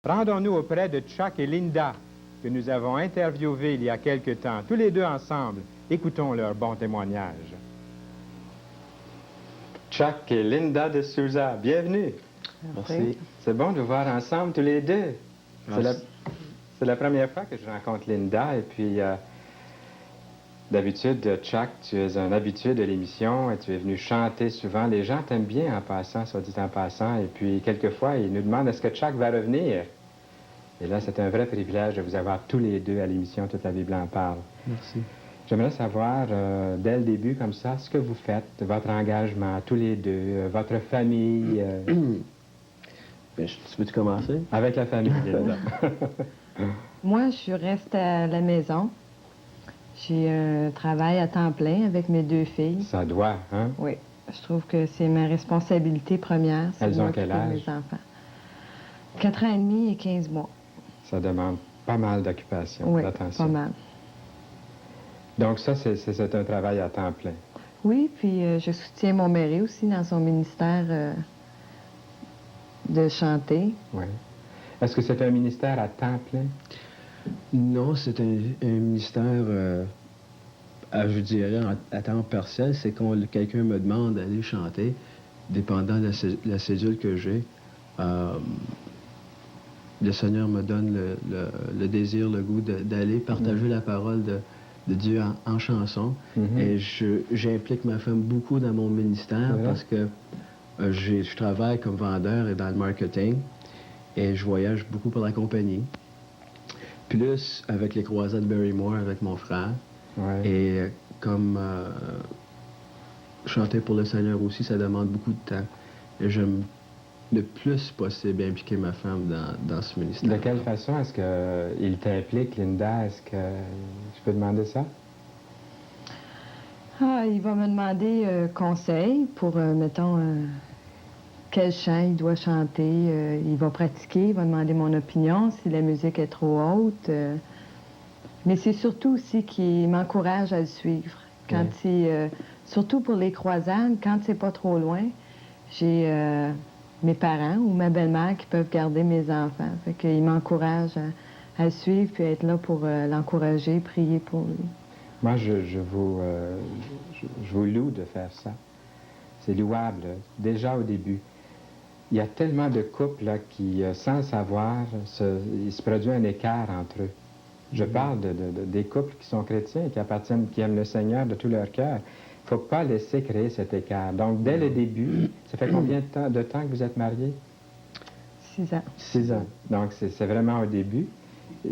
Rendons-nous auprès de Chuck et Linda, que nous avons interviewés il y a quelque temps, tous les deux ensemble. Écoutons leur bon témoignage. Chuck et Linda de Souza, bienvenue. Merci. C'est bon de vous voir ensemble tous les deux. Merci. C'est la première fois que je rencontre Linda, et puis d'habitude, Chuck, tu es un habitué de l'émission et tu es venu chanter souvent. Les gens t'aiment bien en passant, soit dit en passant, et puis quelquefois, ils nous demandent est-ce que Chuck va revenir. Et là, c'est un vrai privilège de vous avoir tous les deux à l'émission Toute la Bible en parle. Merci. J'aimerais savoir, dès le début, comme ça, ce que vous faites, votre engagement, tous les deux, votre famille. Ben, tu veux-tu commencer? Avec la famille, Linda. Moi, je reste à la maison. J'ai un travail à temps plein avec mes deux filles. Ça doit, hein? Oui. Je trouve que c'est ma responsabilité première. Elles ont m'occuper quel âge? de mes enfants. 4 ans et demi et 15 mois. Ça demande pas mal d'occupation, Oui, d'attention. pas mal. Donc ça, c'est un travail à temps plein. Oui, puis je soutiens mon mari aussi dans son ministère de chanter. Oui. Est-ce que c'est un ministère à temps plein? Non, c'est un ministère, je dirais, à temps partiel. C'est quand quelqu'un me demande d'aller chanter, dépendant de la cédule que j'ai. Le Seigneur me donne le désir, le goût d'aller partager la parole de Dieu en chanson. Et j'implique ma femme beaucoup dans mon ministère parce que je travaille comme vendeur et dans le marketing et je voyage beaucoup pour la compagnie. Plus avec les croisades Barrymore avec mon frère. Ouais. Et comme chanter pour le Seigneur aussi, ça demande beaucoup de temps. Et j'aime le plus possible impliquer ma femme dans ce ministère. De quelle façon est-ce qu'il t'implique, Linda? Est-ce que je peux demander ça? Ah, il va me demander conseil pour, mettons, quel chant il doit chanter. Il va pratiquer, il va demander mon opinion si la musique est trop haute. Mais c'est surtout aussi qu'il m'encourage à le suivre. Quand surtout pour les croisades, quand c'est pas trop loin, j'ai mes parents ou ma belle-mère qui peuvent garder mes enfants. Fait qu'il m'encourage à le suivre puis à être là pour l'encourager, prier pour lui. Moi, je vous loue de faire ça. C'est louable, déjà au début. Il y a tellement de couples là, qui, sans le savoir, il se produit un écart entre eux. Je parle des couples qui sont chrétiens, qui aiment le Seigneur de tout leur cœur. Il ne faut pas laisser créer cet écart. Donc, dès le début, ça fait combien de temps que vous êtes mariés? 6 ans. 6 ans. Donc, c'est vraiment au début.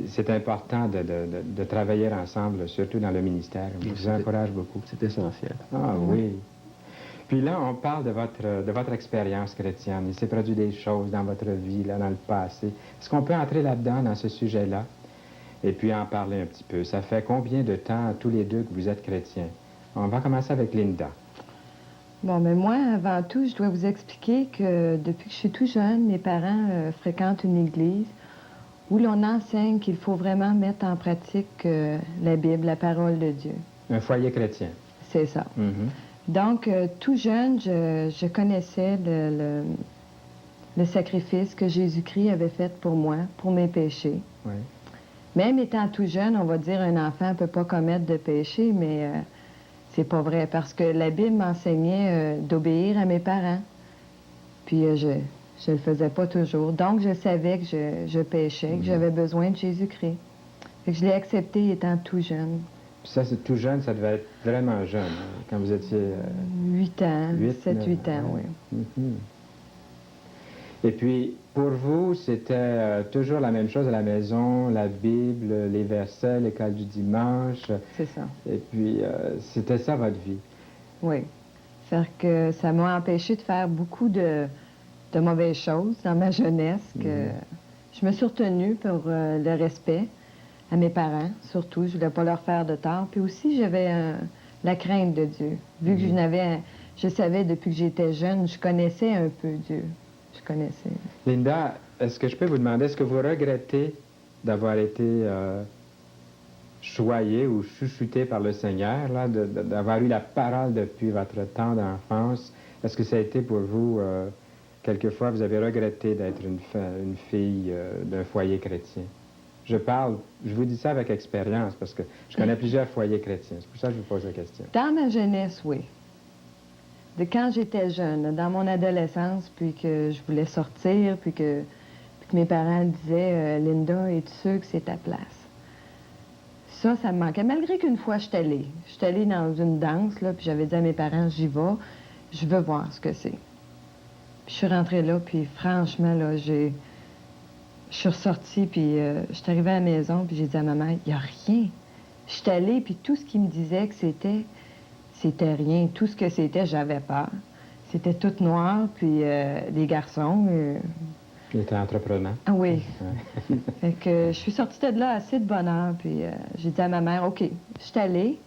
C'est important de travailler ensemble, surtout dans le ministère. Je vous encourage beaucoup. C'est essentiel. Ah oui. Puis là, on parle de votre expérience chrétienne. Il s'est produit des choses dans votre vie, là, dans le passé. Est-ce qu'on peut entrer là-dedans, dans ce sujet-là, et puis en parler un petit peu? Ça fait combien de temps, tous les deux, que vous êtes chrétiens? On va commencer avec Linda. Bon, mais moi, avant tout, je dois vous expliquer que depuis que je suis tout jeune, mes parents fréquentent une église où l'on enseigne qu'il faut vraiment mettre en pratique la Bible, la parole de Dieu. Un foyer chrétien. C'est ça. Donc, tout jeune, je connaissais le sacrifice que Jésus-Christ avait fait pour moi, pour mes péchés. Oui. Même étant tout jeune, on va dire un enfant ne peut pas commettre de péché, mais c'est pas vrai, parce que la Bible m'enseignait d'obéir à mes parents. Puis je le faisais pas toujours. Donc, je savais que je péchais, que j'avais besoin de Jésus-Christ. Fait que je l'ai accepté étant tout jeune. Puis ça, c'est tout jeune, ça devait être vraiment jeune, hein, quand vous étiez... 8 ans, 7-8 ans, oui. Et puis, pour vous, c'était toujours la même chose à la maison, la Bible, les versets, l'école du dimanche. C'est ça. Et puis, c'était ça votre vie. Oui. C'est-à-dire que ça m'a empêché de faire beaucoup de mauvaises choses dans ma jeunesse. Que je me suis retenue pour le respect à mes parents, surtout. Je voulais pas leur faire de tort. Puis aussi, j'avais la crainte de Dieu. Vu que je savais depuis que j'étais jeune, je connaissais un peu Dieu. Je connaissais. Linda, est-ce que je peux vous demander, est-ce que vous regrettez d'avoir été choyée ou chouchoutée par le Seigneur, là, d'avoir eu la parole depuis votre temps d'enfance? Est-ce que ça a été pour vous quelquefois, vous avez regretté d'être une fille d'un foyer chrétien. Je vous dis ça avec expérience, parce que je connais plusieurs foyers chrétiens. C'est pour ça que je vous pose la question. Dans ma jeunesse, oui. De quand j'étais jeune, dans mon adolescence, puis que je voulais sortir, puis que mes parents disaient Linda, es-tu sûre que c'est ta place? Ça me manquait. Malgré qu'une fois, je suis allée. Je suis allée dans une danse, là, puis j'avais dit à mes parents, j'y vais, je veux voir ce que c'est. Puis je suis rentrée là, puis franchement, là, je suis ressortie, puis je suis arrivée à la maison, puis j'ai dit à ma mère, il n'y a rien. Je suis allée, puis tout ce qui me disait que c'était rien. Tout ce que c'était, j'avais peur. C'était tout noir, puis des garçons. Il était entreprenant. Ah oui. Ouais. Fait que je suis sortie de là assez de bonheur, puis j'ai dit à ma mère, OK, je suis allée,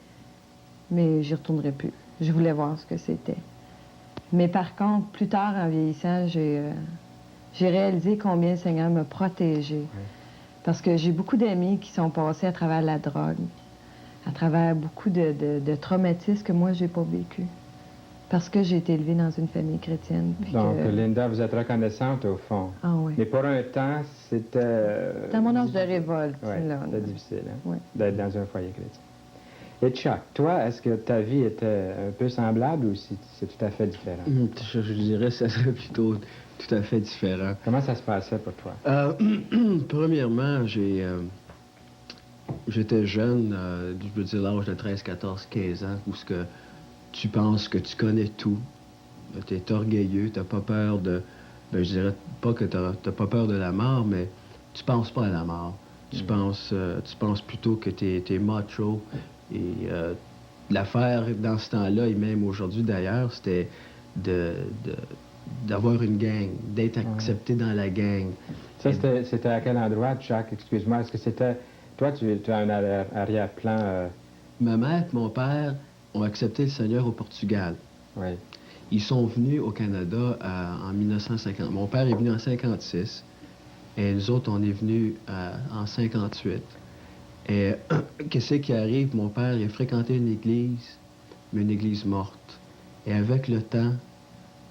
mais j'y retournerai plus. Je voulais voir ce que c'était. Mais par contre, plus tard, en vieillissant, j'ai réalisé combien le Seigneur m'a protégée. Ouais. Parce que j'ai beaucoup d'amis qui sont passés à travers la drogue, à travers beaucoup de traumatismes que moi, j'ai pas vécu. Parce que j'ai été élevée dans une famille chrétienne. Donc, Linda, vous êtes reconnaissante au fond. Ah oui. Mais pour un temps, c'était... Dans mon âge de révolte, ouais, là. c'était difficile, hein, Oui. d'être dans un foyer chrétien. Et Chuck, toi, est-ce que ta vie était un peu semblable ou si c'est tout à fait différent? Je dirais que ça serait plutôt tout à fait différent. Comment ça se passait pour toi? Premièrement, j'étais jeune, je veux dire l'âge de 13, 14, 15 ans, où ce que tu penses que tu connais tout. Tu es orgueilleux, tu n'as pas peur de... je dirais pas que tu n'as pas peur de la mort, mais tu penses pas à la mort. Tu penses plutôt que tu es macho. Et l'affaire dans ce temps-là, et même aujourd'hui d'ailleurs, c'était d'avoir une gang, d'être accepté dans la gang. Ça, c'était à quel endroit, Chuck? Excuse-moi, est-ce que c'était... Toi, tu as un arrière-plan... Ma mère et mon père ont accepté le Seigneur au Portugal. Oui. Ils sont venus au Canada en 1950. Mon père est venu en 56 et nous autres, on est venus en 58. Et qu'est-ce qui arrive? Mon père, il a fréquenté une église, mais une église morte. Et avec le temps,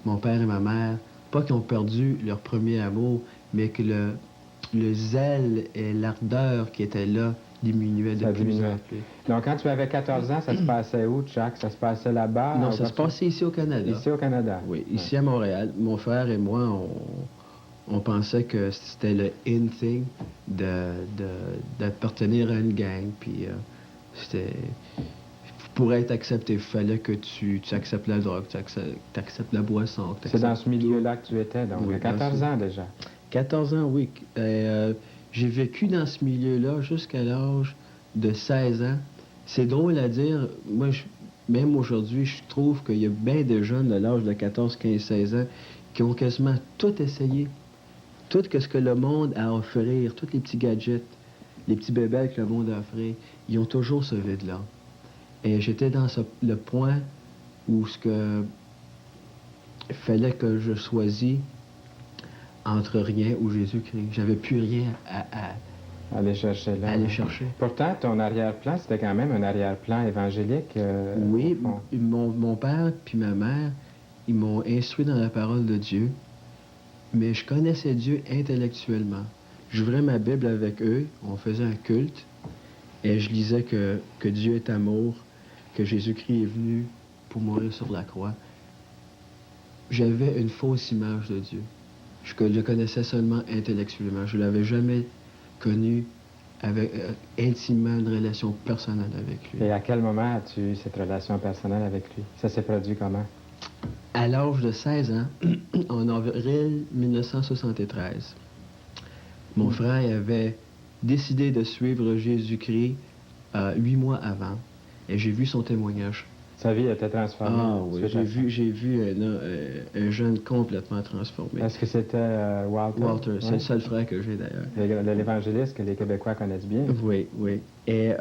mon père et ma mère, pas qu'ils ont perdu leur premier amour, mais que le zèle et l'ardeur qui étaient là diminuaient de plus en plus. Donc, quand tu avais 14 ans, ça se passait où, Chuck? Ça se passait là-bas? Non, ça se passait ici au Canada. Ici au Canada? Oui, ici à Montréal. Mon frère et moi, on pensait que c'était le in thing d'appartenir à une gang. Puis c'était... Pour être accepté, il fallait que tu acceptes la drogue, tu acceptes la boisson. C'est dans ce milieu-là que tu étais, donc, oui, à 14 ans déjà? 14 ans, oui. J'ai vécu dans ce milieu-là jusqu'à l'âge de 16 ans. C'est drôle à dire. Moi, même aujourd'hui, je trouve qu'il y a bien de jeunes de l'âge de 14, 15, 16 ans qui ont quasiment tout essayé. Tout ce que le monde a à offrir, tous les petits gadgets, les petits bébés que le monde a offert, ils ont toujours ce vide-là. Et j'étais dans le point où il fallait que je choisisse entre rien ou Jésus-Christ. J'avais plus rien à aller chercher là. Aller chercher. Pourtant, ton arrière-plan, c'était quand même un arrière-plan évangélique. Oui, mon père puis ma mère, ils m'ont instruit dans la parole de Dieu, mais je connaissais Dieu intellectuellement. J'ouvrais ma Bible avec eux, on faisait un culte, et je lisais que Dieu est amour, que Jésus-Christ est venu pour mourir sur la croix. J'avais une fausse image de Dieu. Je le connaissais seulement intellectuellement. Je ne l'avais jamais connu avec intimement une relation personnelle avec lui. Et à quel moment as-tu eu cette relation personnelle avec lui? Ça s'est produit comment? À l'âge de 16 ans, en avril 1973, mon frère avait décidé de suivre Jésus-Christ 8 mois avant. Et j'ai vu son témoignage. Sa vie était transformée. Ah oui, j'ai vu un jeune complètement transformé. Est-ce que c'était Walter? Walter, c'est le seul frère que j'ai d'ailleurs. L'évangéliste que les Québécois connaissent bien. Oui, oui. Et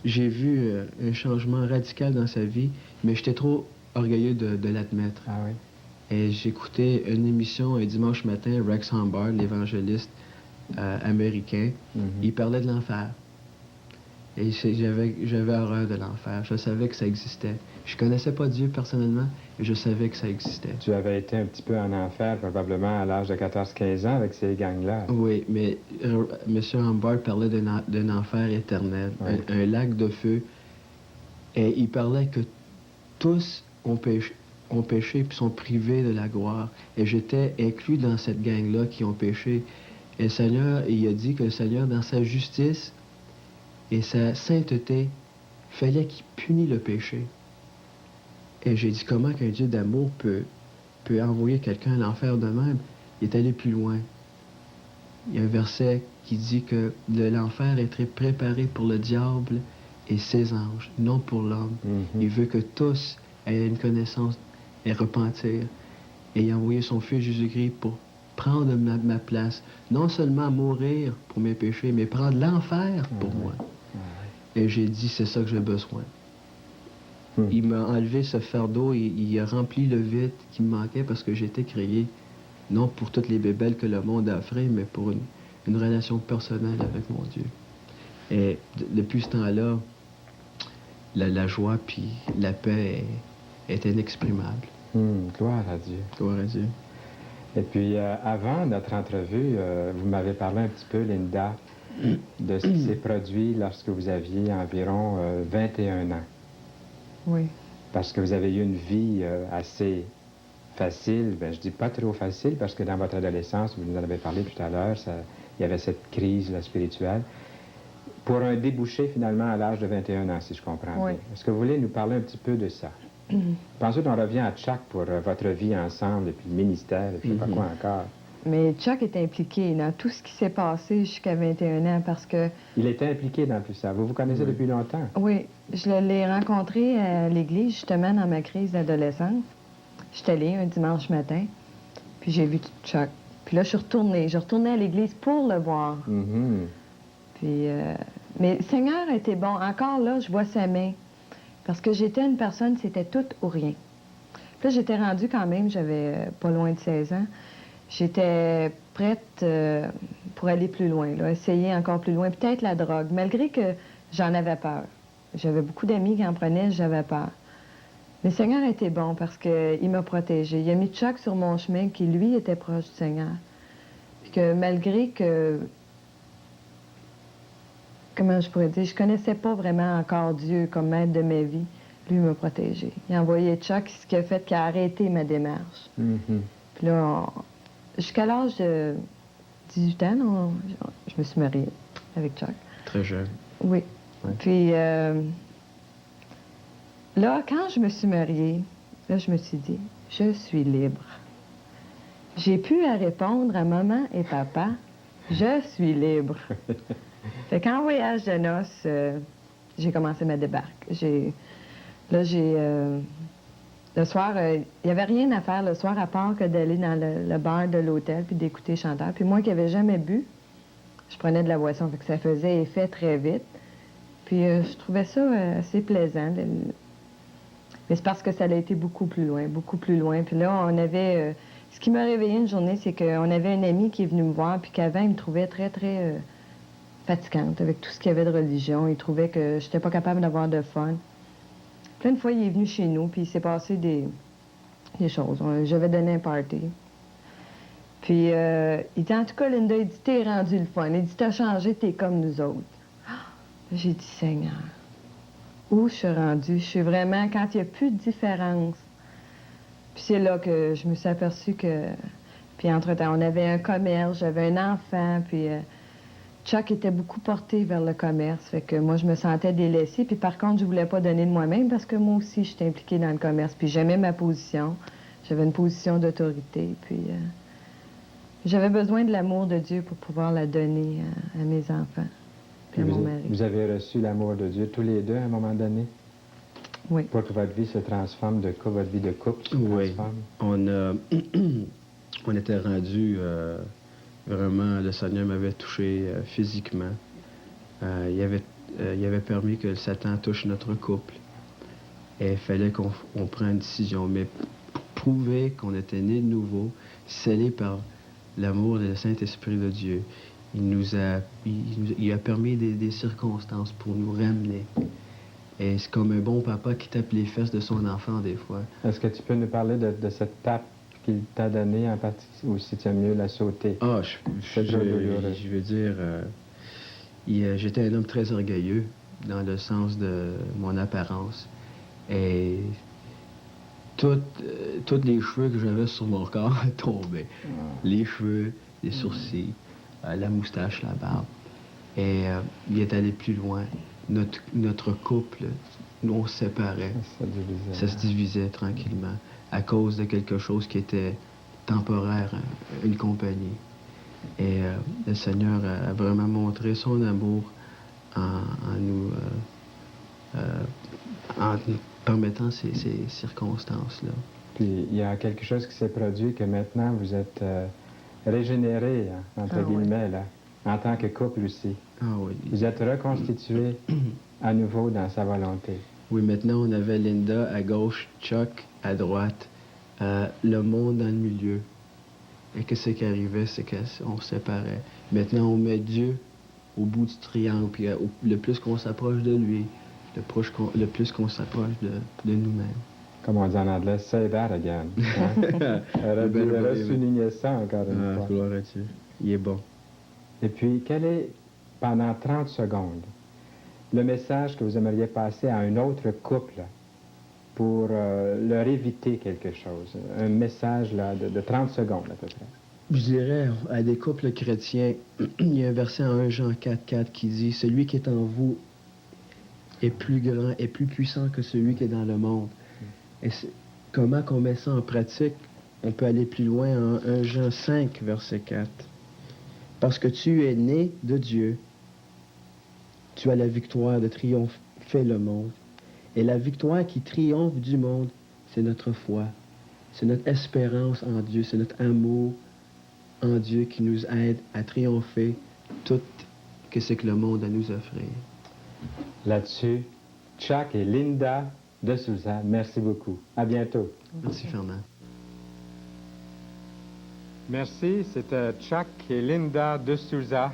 j'ai vu un changement radical dans sa vie, mais j'étais trop orgueilleux de l'admettre. Ah oui. Et j'écoutais une émission un dimanche matin, Rex Humbard, l'évangéliste américain. Il parlait de l'enfer. Et j'avais horreur de l'enfer. Je savais que ça existait. Je connaissais pas Dieu personnellement, mais je savais que ça existait. Tu avais été un petit peu en enfer, probablement, à l'âge de 14-15 ans avec ces gangs-là. Oui, mais M. Humbard parlait d'un enfer éternel, Oui. un lac de feu. Et il parlait que tous ont péché puis sont privés de la gloire. Et j'étais inclus dans cette gang-là qui ont péché. Et le Seigneur, il a dit que le Seigneur, dans sa justice et sa sainteté, fallait qu'il punisse le péché. Et j'ai dit, comment qu'un Dieu d'amour peut envoyer quelqu'un à l'enfer de même? Il est allé plus loin. Il y a un verset qui dit que l'enfer est préparé pour le diable et ses anges, non pour l'homme. Il veut que tous aient une connaissance et repentir. Et il a envoyé son Fils Jésus-Christ pour prendre ma place. Non seulement mourir pour mes péchés, mais prendre l'enfer pour moi. Et j'ai dit, c'est ça que j'ai besoin. Il m'a enlevé ce fardeau, il a rempli le vide qui me manquait parce que j'étais créé, non pour toutes les bébelles que le monde a offert, mais pour une relation personnelle avec mon Dieu. Et depuis ce temps-là, la joie puis la paix est inexprimable. Gloire à Dieu. Gloire à Dieu. Et puis, avant notre entrevue, vous m'avez parlé un petit peu, Linda, de ce qui s'est produit lorsque vous aviez environ 21 ans. Oui. Parce que vous avez eu une vie assez facile. Ben, je dis pas trop facile, parce que dans votre adolescence, vous nous en avez parlé tout à l'heure, il y avait cette crise là, spirituelle. Pour un débouché, finalement, à l'âge de 21 ans, si je comprends Oui. bien. Est-ce que vous voulez nous parler un petit peu de ça? Ensuite, on revient à Chuck pour votre vie ensemble, et puis le ministère, et puis je sais pas quoi encore. Mais Chuck est impliqué dans tout ce qui s'est passé jusqu'à 21 ans parce que... Il était impliqué dans tout ça. Vous vous connaissez depuis longtemps? Oui. Je l'ai rencontré à l'église, justement, dans ma crise d'adolescence. J'étais allée un dimanche matin, puis j'ai vu Chuck. Puis là, je suis retournée. Je retournais à l'église pour le voir. Puis... mais le Seigneur était bon. Encore là, je vois sa main. Parce que j'étais une personne, c'était tout ou rien. Puis là, j'étais rendue quand même, j'avais pas loin de 16 ans. J'étais prête pour aller plus loin, là, essayer encore plus loin, peut-être la drogue, malgré que j'en avais peur. J'avais beaucoup d'amis qui en prenaient, j'avais peur. Mais le Seigneur était bon parce qu'il m'a protégée. Il a mis Chuck sur mon chemin qui, lui, était proche du Seigneur. Puis que malgré que... Comment je pourrais dire? Je connaissais pas vraiment encore Dieu comme maître de ma vie. Lui m'a protégée. Il a envoyé Chuck, ce qui a fait qu'il a arrêté ma démarche. Puis là, jusqu'à l'âge de 18 ans, je me suis mariée avec Chuck. Très jeune. Oui. Ouais. Puis là, quand je me suis mariée, là, je me suis dit, je suis libre. J'ai pu répondre à maman et papa, je suis libre. Fait qu'en voyage de noces, j'ai commencé ma débarque. Le soir, il n'y avait rien à faire le soir à part que d'aller dans le bar de l'hôtel puis d'écouter chanteur. Puis moi qui n'avais jamais bu, je prenais de la boisson, fait que ça faisait effet très vite. Puis je trouvais ça assez plaisant. Mais c'est parce que ça a été beaucoup plus loin, beaucoup plus loin. Puis là, on avait... ce qui m'a réveillée une journée, c'est qu'on avait un ami qui est venu me voir, puis qu'avant, il me trouvait très, très... fatigante avec tout ce qu'il y avait de religion. Il trouvait que j'étais pas capable d'avoir de fun. Plein de fois, il est venu chez nous, puis il s'est passé des choses. J'avais donné un party. Puis, il dit, en tout cas, Linda, il dit, t'es rendu le fun. Il dit, t'as changé, t'es comme nous autres. J'ai dit, Seigneur, où je suis rendue? Je suis vraiment, quand il n'y a plus de différence. Puis c'est là que je me suis aperçue que... Puis entre-temps, on avait un commerce, j'avais un enfant, puis... Chuck était beaucoup porté vers le commerce, fait que moi, je me sentais délaissée. Puis par contre, je voulais pas donner de moi-même parce que moi aussi, j'étais impliquée dans le commerce. Puis j'aimais ma position. J'avais une position d'autorité. Puis j'avais besoin de l'amour de Dieu pour pouvoir la donner à mes enfants et à mon mari. Vous avez reçu l'amour de Dieu tous les deux à un moment donné? Oui. Pour que votre vie se transforme de couple, votre vie de couple se transforme? Oui. On était rendus... Vraiment, le Seigneur m'avait touché physiquement. Il avait permis que Satan touche notre couple. Et il fallait qu'on prenne une décision. Mais pour prouver qu'on était né de nouveau, scellé par l'amour et le Saint-Esprit de Dieu, il a permis des circonstances pour nous ramener. Et c'est comme un bon papa qui tape les fesses de son enfant des fois. Est-ce que tu peux nous parler de cette tape qu'il t'a donnée en particulier, ou si tu aimes mieux la sauter? Ah, je veux dire, j'étais un homme très orgueilleux dans le sens de mon apparence. Et tous les cheveux que j'avais sur mon corps tombaient. Les cheveux, les sourcils, la moustache, la barbe. Et il est allé plus loin. Notre couple, nous, on se séparait. Ça se divisait tranquillement à cause de quelque chose qui était temporaire, une compagnie. Et le Seigneur a vraiment montré son amour en nous permettant ces circonstances-là. Puis il y a quelque chose qui s'est produit que maintenant vous êtes régénérés, entre guillemets, là, en tant que couple aussi. Ah oui. Vous êtes reconstitués à nouveau dans sa volonté. Oui, maintenant on avait Linda à gauche, Chuck à droite, le monde dans le milieu. Et qu'est-ce qui arrivait, c'est qu'on se séparait. Maintenant on met Dieu au bout du triangle, puis le plus qu'on s'approche de lui, le plus qu'on s'approche de nous-mêmes. Comme on dit en anglais, say that again. Hein? Souligner ça encore une fois. Gloire à Dieu. Il est bon. Et puis, quel est, pendant 30 secondes, le message que vous aimeriez passer à un autre couple pour leur éviter quelque chose? Un message là, de 30 secondes à peu près. Je dirais à des couples chrétiens, il y a un verset en 1 Jean 4,4 qui dit « Celui qui est en vous est plus grand et plus puissant que celui qui est dans le monde. » Et comment qu'on met ça en pratique? On peut aller plus loin en 1 Jean 5, verset 4. « Parce que tu es né de Dieu, tu as la victoire de triompher le monde. Et la victoire qui triomphe du monde, c'est notre foi. C'est notre espérance en Dieu, c'est notre amour en Dieu qui nous aide à triompher tout ce que le monde a à nous offrir. » Là-dessus, Chuck et Linda de Souza, merci beaucoup. À bientôt. Merci, Fernand. Merci, c'était Chuck et Linda de Souza